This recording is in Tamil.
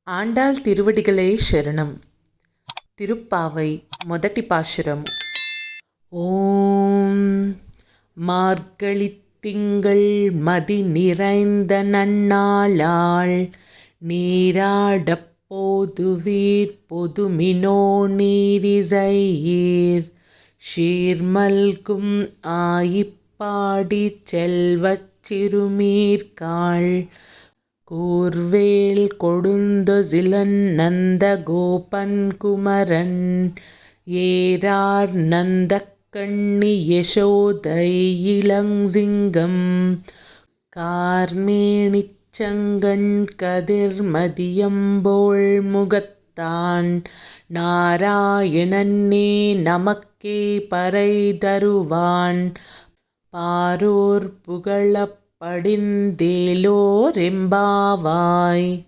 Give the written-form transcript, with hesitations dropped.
ஆண்டாள் திருவடிகளே சரணம். திருப்பாவை మొదటి பாசுரம். ஓம் மார்கழித் திங்கள் மதி நிறைந்த நன்னாளாள் நீராடப் போதுவீர் பொதுமினோ நீரிசையீர் சீர்மல்கும் ஆயிப்பாடிச் செல்வச் சிறுமீர்காள் கூர்வேல் கொடுந்தொசிலன் நந்த கோபன் குமரன் ஏரார் நந்தக்கண்ணி யசோதை இளஞ்சிங்கம் கார்மேனிச் சங்கண் கதிர்மதியம்போல் முகத்தான் நாராயணனே நமக்கே பறை தருவான் பாரோர் புகழப் படிந்தேலோரெம்பாவாய்.